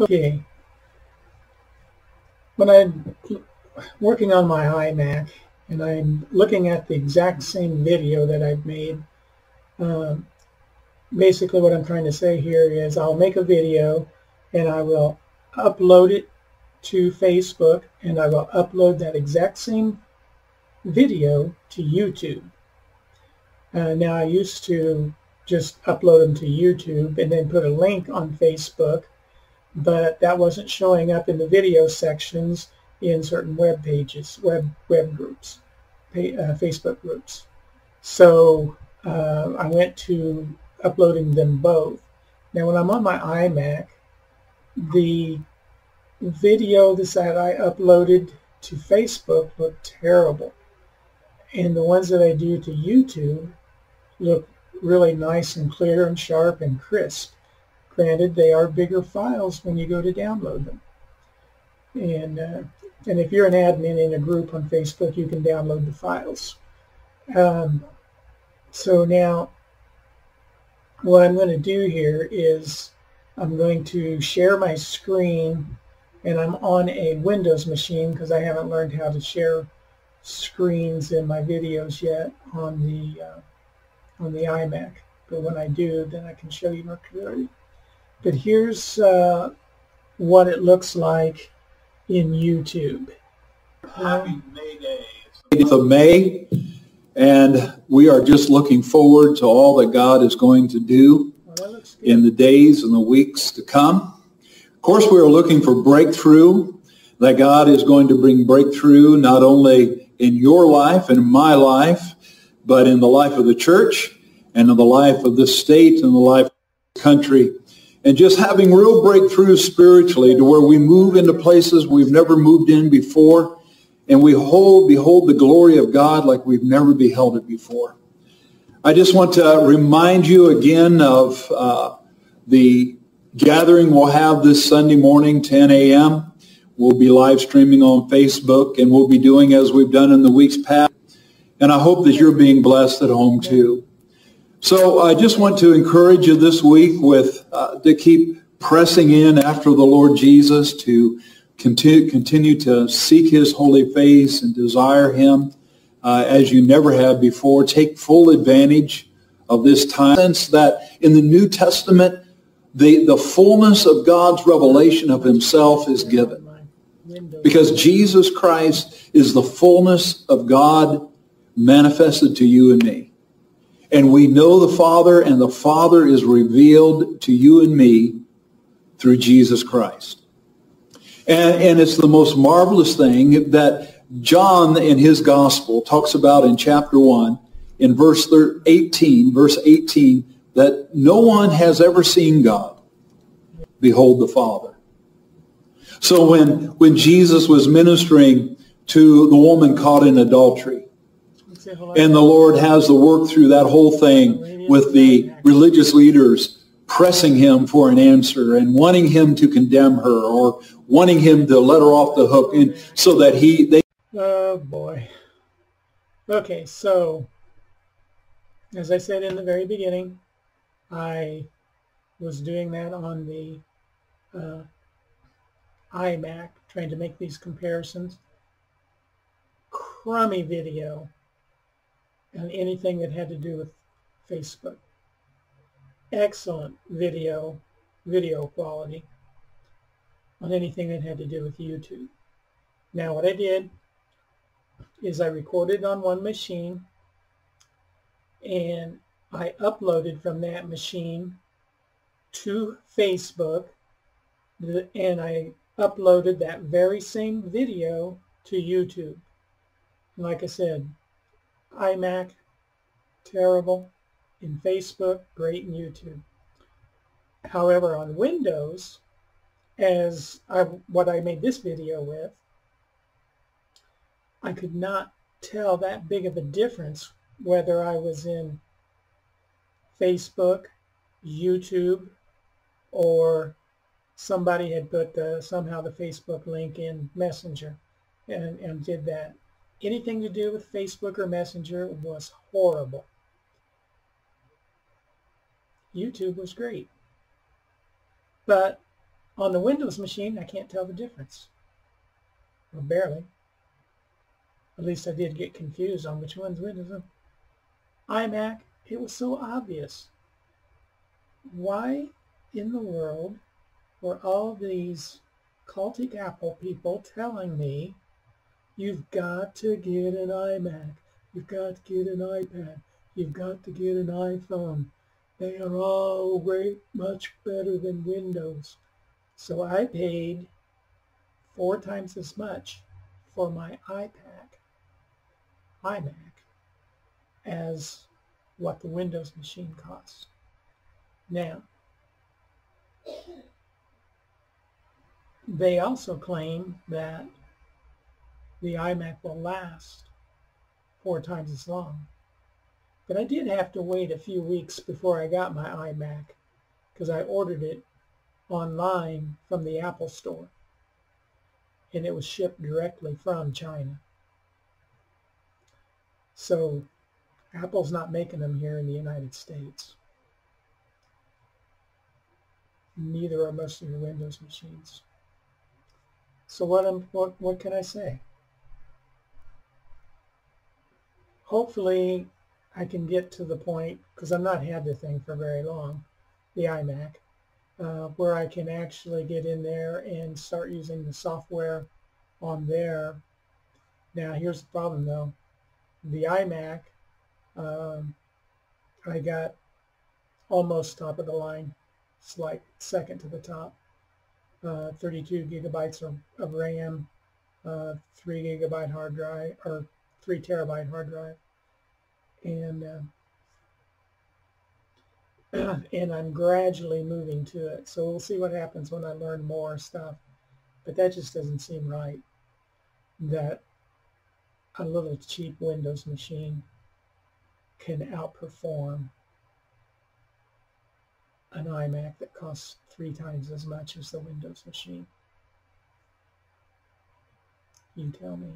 Okay, when I'm working on my iMac and I'm looking at the exact same video that I've made, um, basically what I'm trying to say here is I'll make a video and I will upload it to Facebook, and I will upload that exact same video to YouTube. Now I used to just upload them to YouTube and then put a link on Facebook, but that wasn't showing up in the video sections in certain web pages, web groups, Facebook groups. So I went to uploading them both. Now when I'm on my iMac, the video that I uploaded to Facebook look terrible, and the ones that I do to YouTube look really nice and clear and sharp and crisp. Granted, they are bigger files when you go to download them. And if you're an admin in a group on Facebook, you can download the files. So now what I'm going to do here is I'm going to share my screen, and I'm on a Windows machine because I haven't learned how to share screens in my videos yet on the iMac. But when I do, then I can show you more clearly. But here's what it looks like in YouTube. Happy May Day. It's the 8th of May, and we are just looking forward to all that God is going to do in the days and the weeks to come. Of course, we are looking for breakthrough, that God is going to bring breakthrough not only in your life and in my life, but in the life of the church and in the life of this state and the life of the country. And just having real breakthroughs spiritually to where we move into places we've never moved in before, and we behold the glory of God like we've never beheld it before. I just want to remind you again of the gathering we'll have this Sunday morning, 10 a.m. We'll be live streaming on Facebook, and we'll be doing as we've done in the weeks past. And I hope that you're being blessed at home too. So I just want to encourage you this week to keep pressing in after the Lord Jesus, to continue to seek his holy face and desire him as you never have before. Take full advantage of this time. Since that in the New Testament, the fullness of God's revelation of himself is given. Because Jesus Christ is the fullness of God manifested to you and me. And we know the Father, and the Father is revealed to you and me through Jesus Christ. And it's the most marvelous thing that John in his gospel talks about in chapter 1, in verse 18, that no one has ever seen God. Behold the Father. So when Jesus was ministering to the woman caught in adultery, and the Lord has to work through that whole thing with the religious leaders pressing him for an answer and wanting him to condemn her or wanting him to let her off the hook, and so that Oh boy. Okay, so as I said in the very beginning, I was doing that on the iMac, trying to make these comparisons. Crummy video on anything that had to do with Facebook. Excellent video quality on anything that had to do with YouTube. Now what I did is I recorded on one machine, and I uploaded from that machine to Facebook, and I uploaded that very same video to YouTube. And like I said, iMac, terrible. In Facebook, great in YouTube. However, on Windows, what I made this video with, I could not tell that big of a difference whether I was in Facebook, YouTube, or somebody had put somehow the Facebook link in Messenger and did that. Anything to do with Facebook or Messenger was horrible. YouTube was great. But On the Windows machine, I can't tell the difference. Or barely. At least I did get confused on which one's Windows. iMac, it was so obvious. Why in the world were all these cultic Apple people telling me, you've got to get an iMac, you've got to get an iPad, you've got to get an iPhone. They are all great, much better than Windows. So I paid 4 times as much for my iMac, as what the Windows machine costs. Now, they also claim that the iMac will last 4 times as long. But I did have to wait a few weeks before I got my iMac because I ordered it online from the Apple Store, and it was shipped directly from China. So Apple's not making them here in the United States. Neither are most of your Windows machines. So what can I say? Hopefully I can get to the point, because I've not had the thing for very long, the iMac, where I can actually get in there and start using the software on there. Now here's the problem though. The iMac, I got almost top of the line. It's like second to the top. 32 gigabytes of RAM, 3 gigabyte hard drive, or 3 terabyte hard drive, and and I'm gradually moving to it. So we'll see what happens when I learn more stuff. But that just doesn't seem right, that a little cheap Windows machine can outperform an iMac that costs 3 times as much as the Windows machine. You tell me.